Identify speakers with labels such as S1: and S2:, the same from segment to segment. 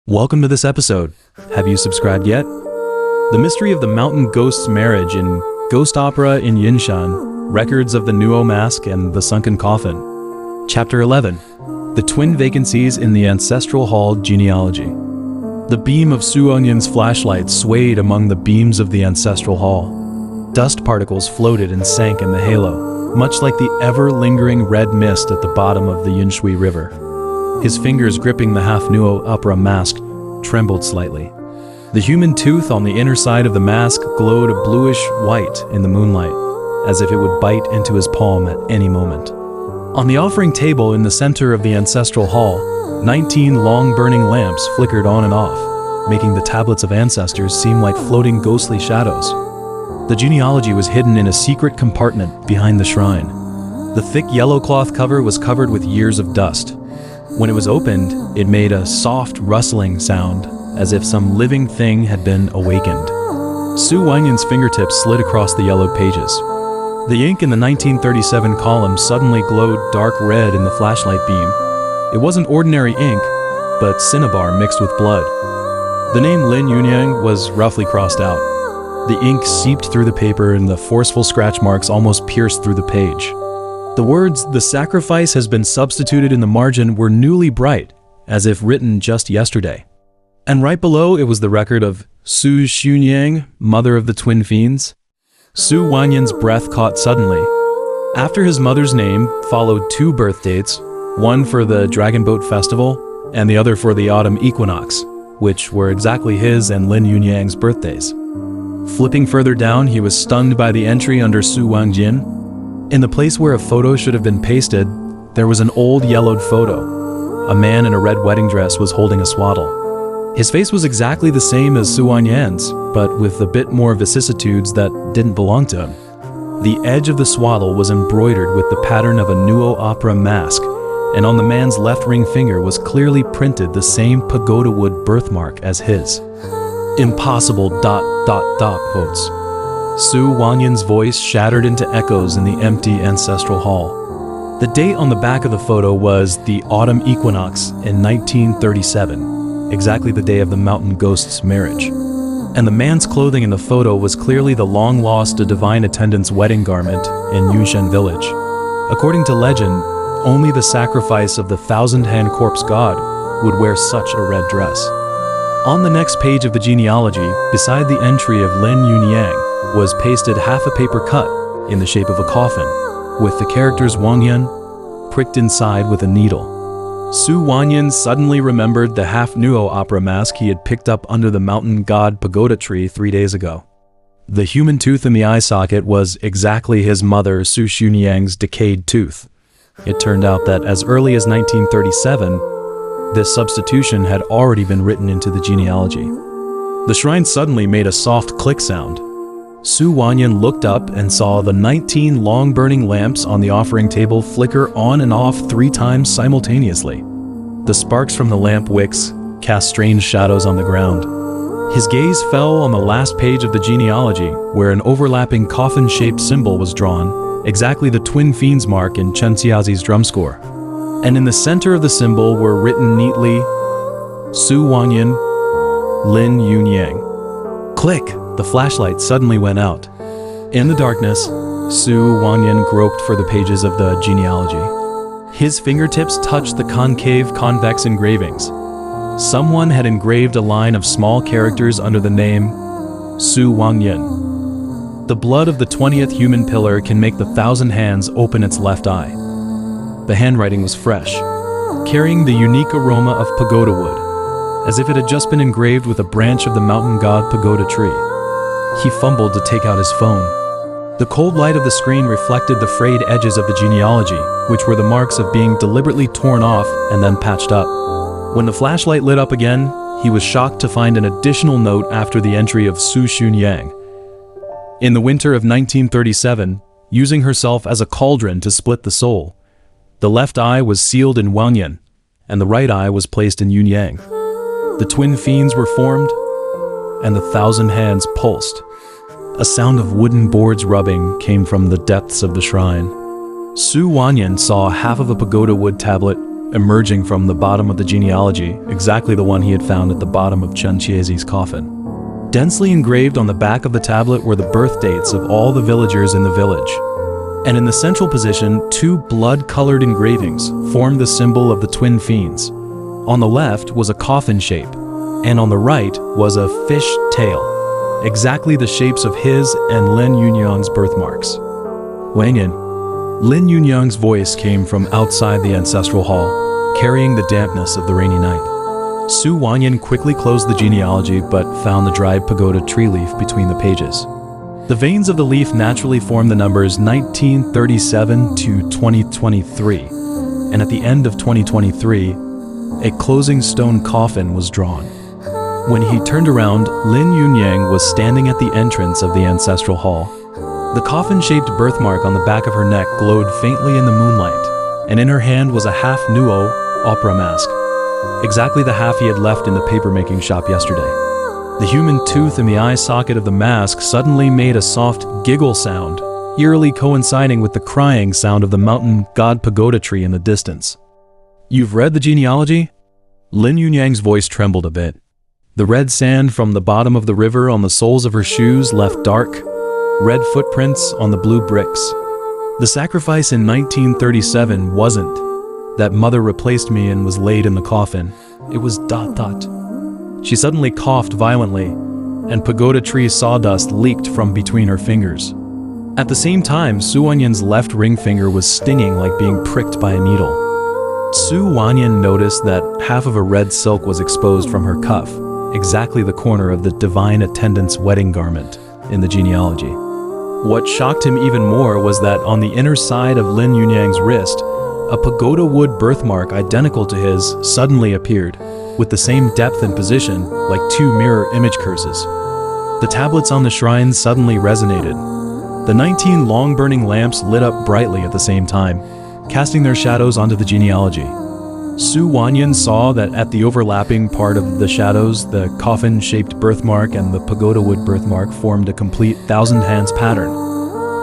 S1: Welcome to this episode. Have you subscribed yet? The mystery of the mountain ghost's marriage in Ghost Opera in Yinshan, records of the Nuo mask and the sunken coffin. Chapter 11. The twin vacancies in the ancestral hall genealogy. The beam of Su Onyan's flashlight swayed among the beams of the ancestral hall. Dust particles floated and sank in the halo, much like the ever-lingering red mist at the bottom of the Yinshui River. His fingers gripping the half-Nuo opera mask trembled slightly. The human tooth on the inner side of the mask glowed a bluish-white in the moonlight, as if it would bite into his palm at any moment. On the offering table in the center of the ancestral hall, 19 long-burning lamps flickered on and off, making the tablets of ancestors seem like floating ghostly shadows. The genealogy was hidden in a secret compartment behind the shrine. The thick yellow cloth cover was covered with years of dust. When it was opened, it made a soft rustling sound, as if some living thing had been awakened. Su Wanyan's fingertips slid across the yellowed pages. The ink in the 1937 column suddenly glowed dark red in the flashlight beam. It wasn't ordinary ink, but cinnabar mixed with blood. The name Lin Yunyang was roughly crossed out. The ink seeped through the paper and the forceful scratch marks almost pierced through the page. The words, "The sacrifice has been substituted" in the margin were newly bright, as if written just yesterday. And right below it was the record of Su Xunyang, mother of the twin fiends. Su Wanyan's breath caught suddenly. After his mother's name followed two birth dates, one for the Dragon Boat Festival and the other for the autumn equinox, which were exactly his and Lin Yunyang's birthdays. Flipping further down, he was stunned by the entry under Su Wangjin. In the place where a photo should have been pasted, there was an old yellowed photo. A man in a red wedding dress was holding a swaddle. His face was exactly the same as Su Wanyan's, but with a bit more vicissitudes that didn't belong to him. The edge of the swaddle was embroidered with the pattern of a Nuo opera mask, and on the man's left ring finger was clearly printed the same pagoda wood birthmark as his. Impossible ... quotes. Su Wanyan's voice shattered into echoes in the empty ancestral hall. The date on the back of the photo was the autumn equinox in 1937, exactly the day of the mountain ghost's marriage. And the man's clothing in the photo was clearly the long-lost divine attendant's wedding garment in Yinshan village. According to legend, only the sacrifice of the thousand-hand corpse god would wear such a red dress. On the next page of the genealogy, beside the entry of Lin Yunyang, was pasted half a paper cut in the shape of a coffin, with the characters Wangyan pricked inside with a needle. Su Wanyan suddenly remembered the half-Nuo opera mask he had picked up under the mountain god pagoda tree 3 days ago. The human tooth in the eye socket was exactly his mother Su Xunyang's decayed tooth. It turned out that as early as 1937, this substitution had already been written into the genealogy. The shrine suddenly made a soft click sound. Su Wanyan looked up and saw the 19 long-burning lamps on the offering table flicker on and off 3 times simultaneously. The sparks from the lamp wicks cast strange shadows on the ground. His gaze fell on the last page of the genealogy, where an overlapping coffin-shaped symbol was drawn, exactly the twin fiends mark in Chen Xiaozi's drum score. And in the center of the symbol were written neatly, Su Wanyan, Lin Yunyang. Click! The flashlight suddenly went out. In the darkness, Su Wanyan groped for the pages of the genealogy. His fingertips touched the concave, convex engravings. Someone had engraved a line of small characters under the name Su Wangyan. The blood of the 20th human pillar can make the thousand hands open its left eye. The handwriting was fresh, carrying the unique aroma of pagoda wood, as if it had just been engraved with a branch of the mountain god pagoda tree. He fumbled to take out his phone. The cold light of the screen reflected the frayed edges of the genealogy, which were the marks of being deliberately torn off and then patched up. When the flashlight lit up again, he was shocked to find an additional note after the entry of Su Xunyang. In the winter of 1937, using herself as a cauldron to split the soul, the left eye was sealed in Wangyan, and the right eye was placed in Yunyang. The twin fiends were formed, and the thousand hands pulsed. A sound of wooden boards rubbing came from the depths of the shrine. Su Wanyan saw half of a pagoda wood tablet emerging from the bottom of the genealogy, exactly the one he had found at the bottom of Chen Chiezi's coffin. Densely engraved on the back of the tablet were the birth dates of all the villagers in the village. And in the central position, two blood-colored engravings formed the symbol of the twin fiends. On the left was a coffin shape, and on the right was a fish tail, exactly the shapes of his and Lin Yunyang's birthmarks. Wang Yin. Lin Yunyang's voice came from outside the ancestral hall, carrying the dampness of the rainy night. Su Wanyan quickly closed the genealogy but found the dried pagoda tree leaf between the pages. The veins of the leaf naturally form the numbers 1937 to 2023, and at the end of 2023, a closing stone coffin was drawn. When he turned around, Lin Yunyang was standing at the entrance of the ancestral hall. The coffin-shaped birthmark on the back of her neck glowed faintly in the moonlight, and in her hand was a half nuo opera mask, exactly the half he had left in the paper-making shop yesterday. The human tooth in the eye socket of the mask suddenly made a soft giggle sound, eerily coinciding with the crying sound of the mountain god pagoda tree in the distance. "You've read the genealogy?" Lin Yunyang's voice trembled a bit. The red sand from the bottom of the river on the soles of her shoes left dark, red footprints on the blue bricks. The sacrifice in 1937 wasn't that mother replaced me and was laid in the coffin. It was ... She suddenly coughed violently, and pagoda tree sawdust leaked from between her fingers. At the same time, Su Wanyan's left ring finger was stinging like being pricked by a needle. Su Wanyan noticed that half of a red silk was exposed from her cuff, exactly the corner of the divine attendant's wedding garment in the genealogy. What shocked him even more was that on the inner side of Lin Yunyang's wrist, a pagoda wood birthmark identical to his suddenly appeared, with the same depth and position, like two mirror image curses. The tablets on the shrine suddenly resonated. The 19 long-burning lamps lit up brightly at the same time, casting their shadows onto the genealogy. Su Wanyan saw that at the overlapping part of the shadows, the coffin-shaped birthmark and the pagoda wood birthmark formed a complete thousand hands pattern.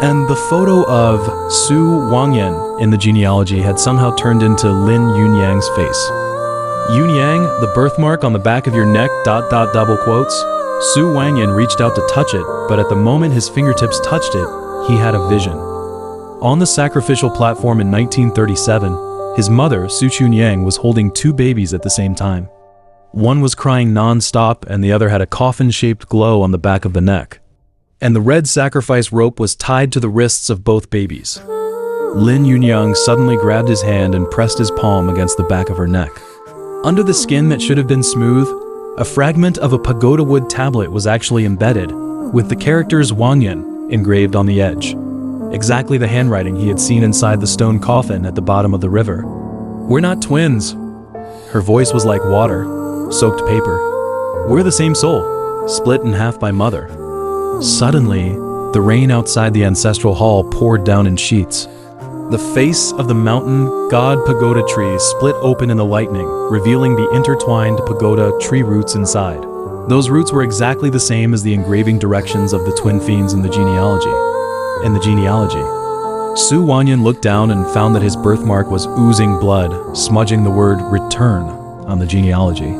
S1: And the photo of Su Wanyan in the genealogy had somehow turned into Lin Yunyang's face. "Yunyang, the birthmark on the back of your neck, ... double quotes." Su Wanyan reached out to touch it, but at the moment his fingertips touched it, he had a vision. On the sacrificial platform in 1937, his mother, Su Chunyang, was holding two babies at the same time. One was crying non-stop and the other had a coffin-shaped glow on the back of the neck. And the red sacrifice rope was tied to the wrists of both babies. Lin Yunyang suddenly grabbed his hand and pressed his palm against the back of her neck. Under the skin that should have been smooth, a fragment of a pagoda wood tablet was actually embedded, with the characters Wangyan engraved on the edge. Exactly the handwriting he had seen inside the stone coffin at the bottom of the river. "We're not twins." Her voice was like water, soaked paper. "We're the same soul, split in half by mother." Suddenly, the rain outside the ancestral hall poured down in sheets. The face of the mountain god pagoda tree split open in the lightning, revealing the intertwined pagoda tree roots inside. Those roots were exactly the same as the engraving directions of the twin fiends in the genealogy. Su Wanyan looked down and found that his birthmark was oozing blood, smudging the word "return" on the genealogy.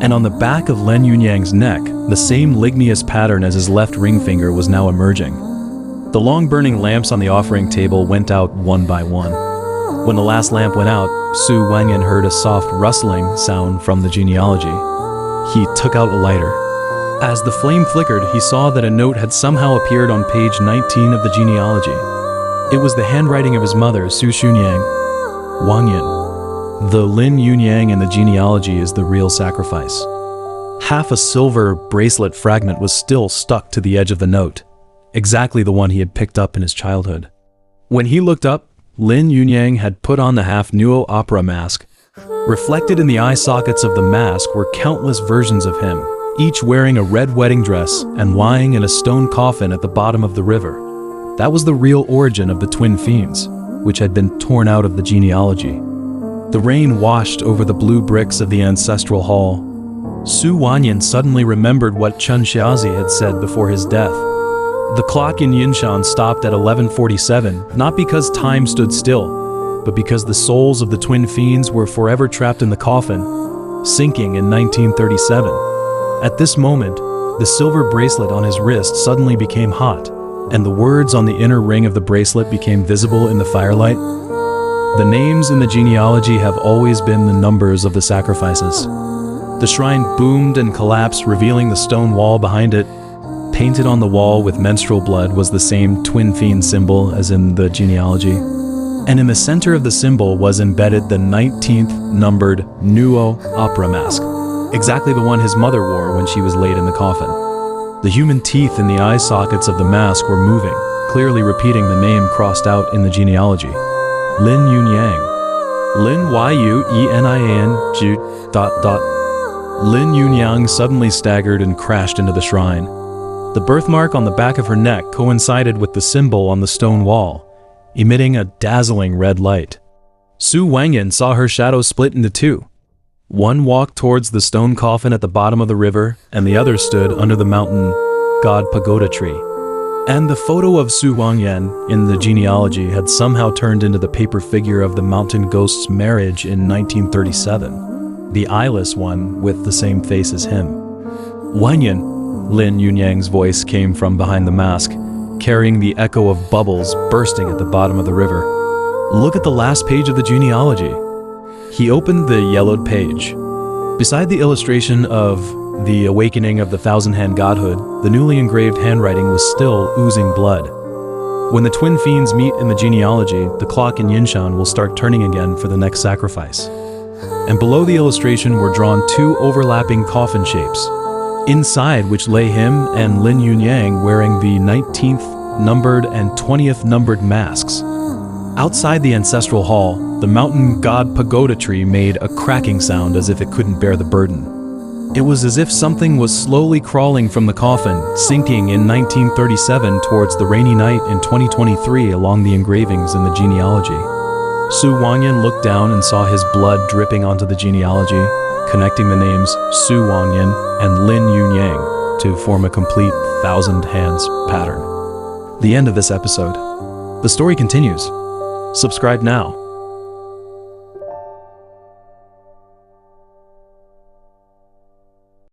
S1: And on the back of Lin Yunyang's neck, the same ligneous pattern as his left ring finger was now emerging. The long-burning lamps on the offering table went out one by one. When the last lamp went out, Su Wanyan heard a soft rustling sound from the genealogy. He took out a lighter. As the flame flickered, he saw that a note had somehow appeared on page 19 of the genealogy. It was the handwriting of his mother, Su Chunyang. "Wangyan. The Lin Yunyang in the genealogy is the real sacrifice." Half a silver bracelet fragment was still stuck to the edge of the note, exactly the one he had picked up in his childhood. When he looked up, Lin Yunyang had put on the half nuo opera mask. Reflected in the eye sockets of the mask were countless versions of him, each wearing a red wedding dress and lying in a stone coffin at the bottom of the river. That was the real origin of the twin fiends, which had been torn out of the genealogy. The rain washed over the blue bricks of the ancestral hall. Su Wanyan suddenly remembered what Chen Xiaozi had said before his death. The clock in Yinshan stopped at 11:47, not because time stood still, but because the souls of the twin fiends were forever trapped in the coffin, sinking in 1937. At this moment, the silver bracelet on his wrist suddenly became hot, and the words on the inner ring of the bracelet became visible in the firelight. The names in the genealogy have always been the numbers of the sacrifices. The shrine boomed and collapsed, revealing the stone wall behind it. Painted on the wall with menstrual blood was the same twin fiend symbol as in the genealogy. And in the center of the symbol was embedded the 19th numbered Nuo opera mask, exactly the one his mother wore when she was laid in the coffin. The human teeth in the eye sockets of the mask were moving, clearly repeating the name crossed out in the genealogy. Lin Yunyang. Lin Yuenin Lin Yunyang suddenly staggered and crashed into the shrine. The birthmark on the back of her neck coincided with the symbol on the stone wall, emitting a dazzling red light. Su Wangyan saw her shadow split into two. One walked towards the stone coffin at the bottom of the river, and the other stood under the mountain god pagoda tree. And the photo of Su Wangyan in the genealogy had somehow turned into the paper figure of the mountain ghost's marriage in 1937, the eyeless one with the same face as him. Wangyan, Lin Yunyang's voice came from behind the mask, carrying the echo of bubbles bursting at the bottom of the river. Look at the last page of the genealogy. He opened the yellowed page. Beside the illustration of the awakening of the thousand-hand godhood, the newly engraved handwriting was still oozing blood. When the twin fiends meet in the genealogy, the clock in Yinshan will start turning again for the next sacrifice. And below the illustration were drawn two overlapping coffin shapes, inside which lay him and Lin Yunyang wearing the 19th numbered and 20th numbered masks. Outside the ancestral hall, the mountain god pagoda tree made a cracking sound as if it couldn't bear the burden. It was as if something was slowly crawling from the coffin, sinking in 1937 towards the rainy night in 2023 along the engravings in the genealogy. Su Wangyan looked down and saw his blood dripping onto the genealogy, connecting the names Su Wangyan and Lin Yunyang to form a complete thousand hands pattern. The end of this episode. The story continues. Subscribe now.